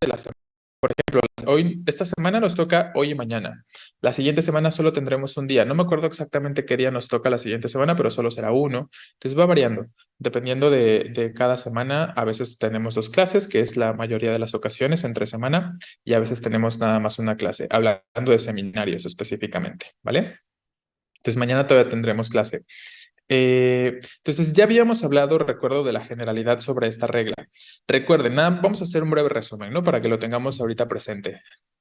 de la semana. Por ejemplo, hoy, esta semana nos toca hoy y mañana. La siguiente semana solo tendremos un día. No me acuerdo exactamente qué día nos toca la siguiente semana, pero solo será uno. Entonces va variando. Dependiendo de cada semana, a veces tenemos dos clases, que es la mayoría de las ocasiones entre semana, y a veces tenemos nada más una clase, hablando de seminarios específicamente, ¿vale? Entonces mañana todavía tendremos clase. Entonces, ya habíamos hablado, recuerdo, de la generalidad sobre esta regla. Recuerden, nada, vamos a hacer un breve resumen, ¿no? Para que lo tengamos ahorita presente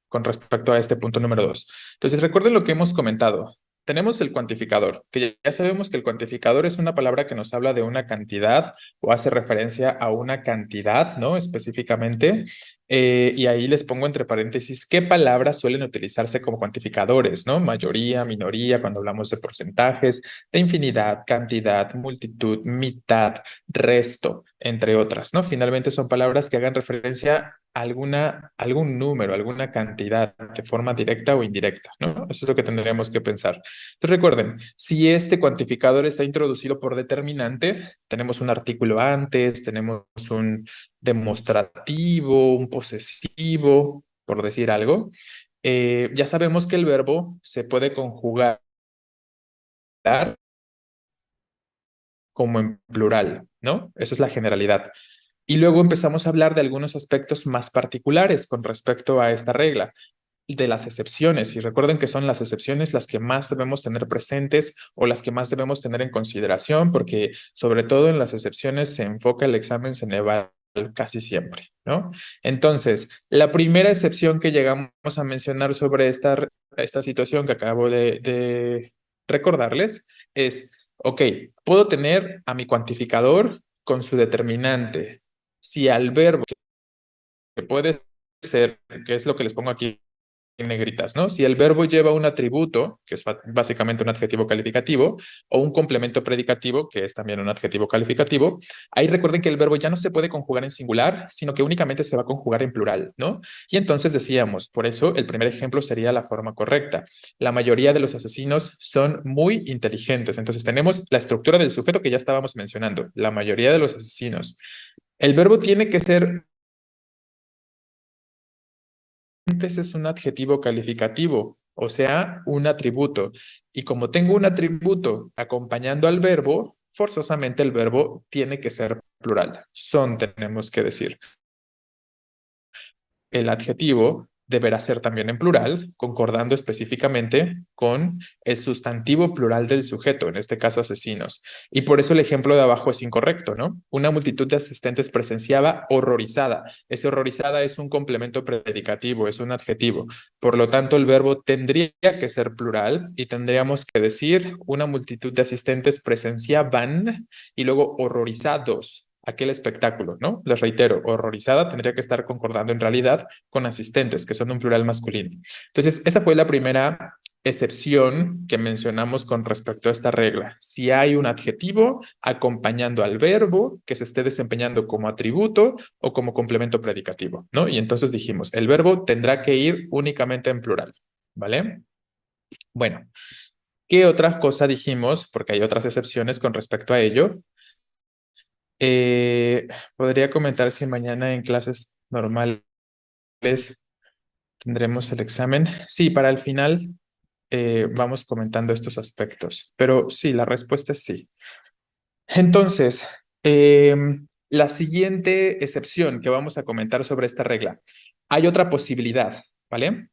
con respecto a este punto número dos. Entonces, recuerden lo que hemos comentado. Tenemos el cuantificador, que ya sabemos que el cuantificador es una palabra que nos habla de una cantidad o hace referencia a una cantidad, ¿no? Específicamente. Y ahí les pongo entre paréntesis qué palabras suelen utilizarse como cuantificadores, ¿no? Mayoría, minoría, cuando hablamos de porcentajes, de infinidad, cantidad, multitud, mitad, resto, entre otras, ¿no? Finalmente son palabras que hagan referencia a algún número, alguna cantidad de forma directa o indirecta, ¿no? Eso es lo que tendríamos que pensar. Entonces recuerden, si este cuantificador está introducido por determinante, tenemos un artículo antes, tenemos un demostrativo, un posesivo, por decir algo, ya sabemos que el verbo se puede conjugar como en plural, ¿no? Esa es la generalidad. Y luego empezamos a hablar de algunos aspectos más particulares con respecto a esta regla, de las excepciones. Y recuerden que son las excepciones las que más debemos tener presentes o las que más debemos tener en consideración, porque sobre todo en las excepciones se enfoca el examen Ceneval casi siempre, ¿no? Entonces, la primera excepción que llegamos a mencionar sobre esta situación que acabo de recordarles es, ok, puedo tener a mi cuantificador con su determinante. Si al verbo, que puede ser, que es lo que les pongo aquí en negritas, ¿no? Si el verbo lleva un atributo, que es básicamente un adjetivo calificativo, o un complemento predicativo, que es también un adjetivo calificativo, ahí recuerden que el verbo ya no se puede conjugar en singular, sino que únicamente se va a conjugar en plural, ¿no? Y entonces decíamos, por eso el primer ejemplo sería la forma correcta. La mayoría de los asesinos son muy inteligentes. Entonces tenemos la estructura del sujeto que ya estábamos mencionando. La mayoría de los asesinos. El verbo tiene que ser antes es un adjetivo calificativo, o sea, un atributo. Y como tengo un atributo acompañando al verbo, forzosamente el verbo tiene que ser plural. Son, tenemos que decir. El adjetivo deberá ser también en plural, concordando específicamente con el sustantivo plural del sujeto, en este caso asesinos. Y por eso el ejemplo de abajo es incorrecto, ¿no? Una multitud de asistentes presenciaba horrorizada. Ese horrorizada es un complemento predicativo, es un adjetivo. Por lo tanto, el verbo tendría que ser plural y tendríamos que decir una multitud de asistentes presenciaban y luego horrorizados aquel espectáculo, ¿no? Les reitero, horrorizada tendría que estar concordando en realidad con asistentes, que son un plural masculino. Entonces, esa fue la primera excepción que mencionamos con respecto a esta regla. Si hay un adjetivo acompañando al verbo que se esté desempeñando como atributo o como complemento predicativo, ¿no? Y entonces dijimos, el verbo tendrá que ir únicamente en plural, ¿vale? Bueno, ¿qué otra cosa dijimos? Porque hay otras excepciones con respecto a ello. Podría comentar si mañana en clases normales tendremos el examen. Sí, para el final vamos comentando estos aspectos, pero sí, la respuesta es sí. Entonces, la siguiente excepción que vamos a comentar sobre esta regla. Hay otra posibilidad, ¿vale?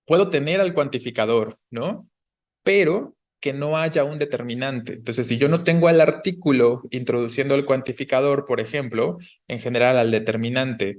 Puedo tener al cuantificador, ¿no? Pero que no haya un determinante. Entonces, si yo no tengo al artículo introduciendo el cuantificador, por ejemplo, en general al determinante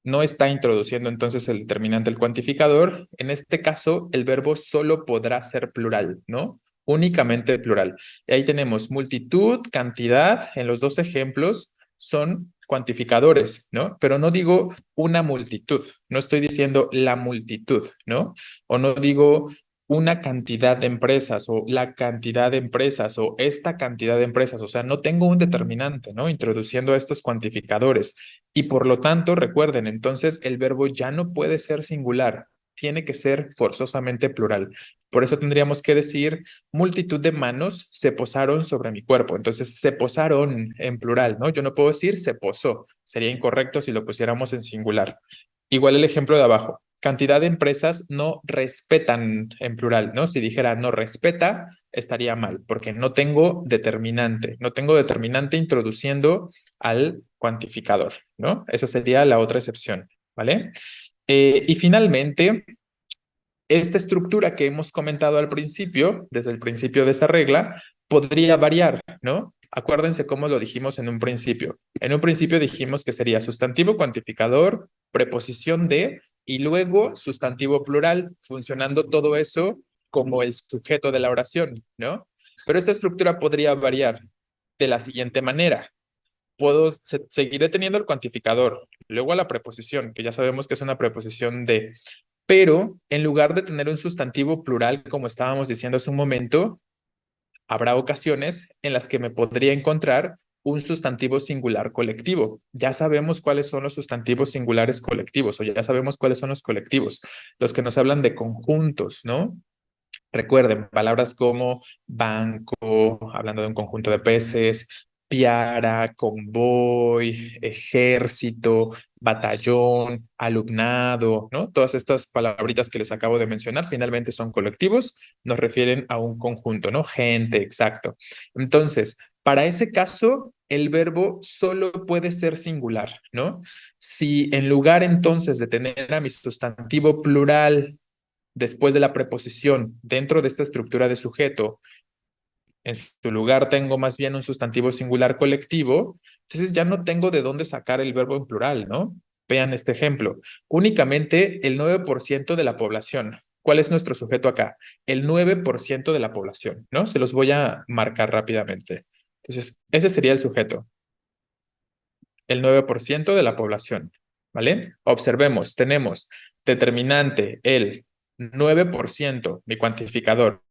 no está introduciendo entonces el determinante el cuantificador, en este caso el verbo solo podrá ser plural, ¿no? Únicamente plural. Y ahí tenemos multitud, cantidad, en los dos ejemplos son cuantificadores, ¿no? Pero no digo una multitud, no estoy diciendo la multitud, ¿no? O no digo una cantidad de empresas o la cantidad de empresas o esta cantidad de empresas, o sea, no tengo un determinante, ¿no? Introduciendo estos cuantificadores. Y por lo tanto, recuerden, entonces el verbo ya no puede ser singular. tiene que ser forzosamente plural. Por eso tendríamos que decir, multitud de manos se posaron sobre mi cuerpo. Entonces, se posaron en plural, ¿no? Yo no puedo decir se posó. Sería incorrecto si lo pusiéramos en singular. Igual el ejemplo de abajo. Cantidad de empresas no respetan en plural, ¿no? Si dijera no respeta, estaría mal, porque no tengo determinante. No tengo determinante introduciendo al cuantificador, ¿no? Esa sería la otra excepción, ¿vale? Y finalmente, esta estructura que hemos comentado al principio, desde el principio de esta regla, podría variar, ¿no? Acuérdense cómo lo dijimos en un principio. En un principio dijimos que sería sustantivo cuantificador, preposición de, y luego sustantivo plural, funcionando todo eso como el sujeto de la oración, ¿no? Pero esta estructura podría variar de la siguiente manera. Seguiré teniendo el cuantificador, luego a la preposición, que ya sabemos que es una preposición de, pero en lugar de tener un sustantivo plural, como estábamos diciendo hace un momento, habrá ocasiones en las que me podría encontrar un sustantivo singular colectivo. Ya sabemos cuáles son los sustantivos singulares colectivos, o ya sabemos cuáles son los colectivos, los que nos hablan de conjuntos, ¿no? Recuerden, palabras como banco, hablando de un conjunto de peces, piara, convoy, ejército, batallón, alumnado, ¿no? Todas estas palabritas que les acabo de mencionar finalmente son colectivos, nos refieren a un conjunto, ¿no? Gente, exacto. Entonces, para ese caso, el verbo solo puede ser singular, ¿no? Si en lugar entonces de tener a mi sustantivo plural después de la preposición dentro de esta estructura de sujeto, en su lugar tengo más bien un sustantivo singular colectivo, entonces ya no tengo de dónde sacar el verbo en plural, ¿no? Vean este ejemplo. Únicamente el 9% de la población. ¿Cuál es nuestro sujeto acá? El 9% de la población, ¿no? Se los voy a marcar rápidamente. Entonces, ese sería el sujeto, el 9% de la población, ¿vale? Observemos, tenemos determinante el 9%, mi cuantificador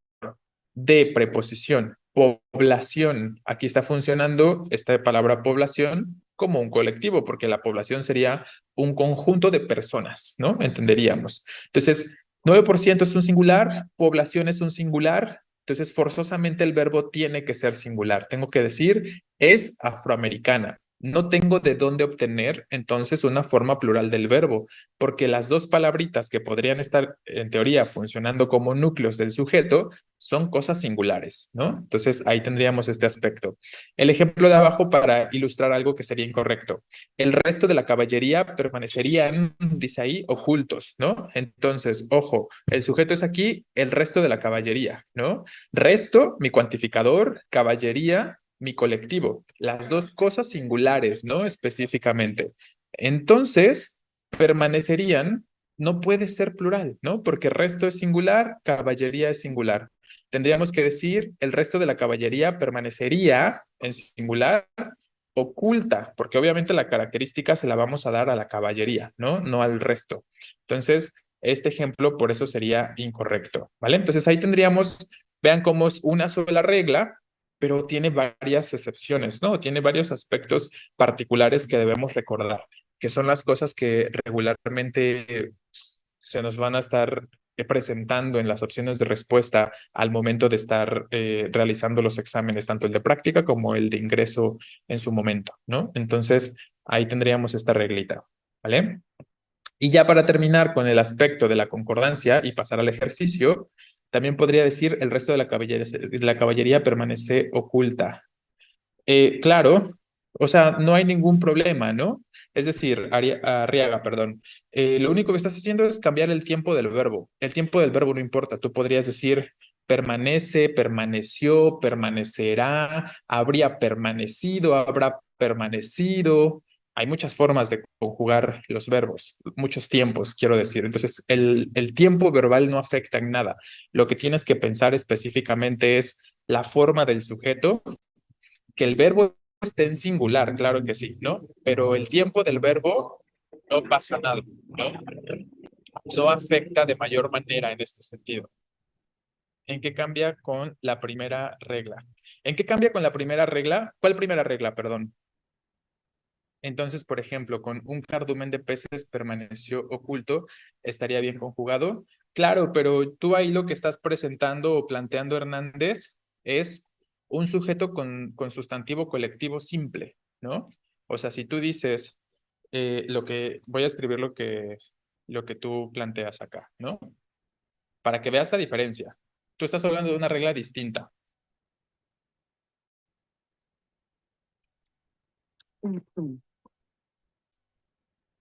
de preposición, población. Aquí está funcionando esta palabra población como un colectivo, porque la población sería un conjunto de personas, ¿no? Entenderíamos. Entonces, 9% es un singular, población es un singular, entonces forzosamente el verbo tiene que ser singular. Tengo que decir es afroamericana. No tengo de dónde obtener entonces una forma plural del verbo, porque las dos palabritas que podrían estar en teoría funcionando como núcleos del sujeto son cosas singulares, ¿no? Entonces ahí tendríamos este aspecto. El ejemplo de abajo para ilustrar algo que sería incorrecto. El resto de la caballería permanecerían, dice ahí, ocultos, ¿no? Entonces, ojo, el sujeto es aquí, el resto de la caballería, ¿no? Resto, mi cuantificador, caballería, mi colectivo. Las dos cosas singulares, ¿no? Específicamente. Entonces, permanecerían, no puede ser plural, ¿no? Porque resto es singular, caballería es singular. Tendríamos que decir, el resto de la caballería permanecería en singular oculta, porque obviamente la característica se la vamos a dar a la caballería, ¿no? No al resto. Entonces, este ejemplo por eso sería incorrecto, ¿vale? Entonces ahí tendríamos, vean cómo es una sola regla, pero tiene varias excepciones, ¿no? Tiene varios aspectos particulares que debemos recordar, que son las cosas que regularmente se nos van a estar presentando en las opciones de respuesta al momento de estar realizando los exámenes, tanto el de práctica como el de ingreso en su momento, ¿no? Entonces, ahí tendríamos esta reglita, ¿vale? Y ya para terminar con el aspecto de la concordancia y pasar al ejercicio, también podría decir el resto de la caballería permanece oculta. Claro, o sea, no hay ningún problema, ¿no? Es decir, Arriaga, perdón. Lo único que estás haciendo es cambiar el tiempo del verbo. El tiempo del verbo no importa. Tú podrías decir permanece, permaneció, permanecerá, habría permanecido, habrá permanecido. Hay muchas formas de conjugar los verbos, muchos tiempos, quiero decir. Entonces, el tiempo verbal no afecta en nada. Lo que tienes que pensar específicamente es la forma del sujeto, que el verbo esté en singular, claro que sí, ¿no? Pero el tiempo del verbo no pasa nada, ¿no? No afecta de mayor manera en este sentido. ¿En qué cambia con la primera regla? ¿En qué cambia con la primera regla? ¿Cuál primera regla, perdón? Entonces, por ejemplo, con un cardumen de peces permaneció oculto, estaría bien conjugado. Claro, pero tú ahí lo que estás presentando o planteando, Hernández, es un sujeto con sustantivo colectivo simple, ¿no? O sea, si tú dices voy a escribir lo que tú planteas acá, ¿no? Para que veas la diferencia. Tú estás hablando de una regla distinta.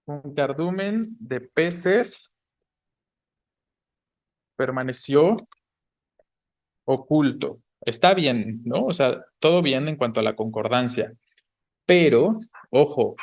Un cardumen de peces permaneció oculto. Está bien, ¿no? O sea, todo bien en cuanto a la concordancia. Pero, ojo,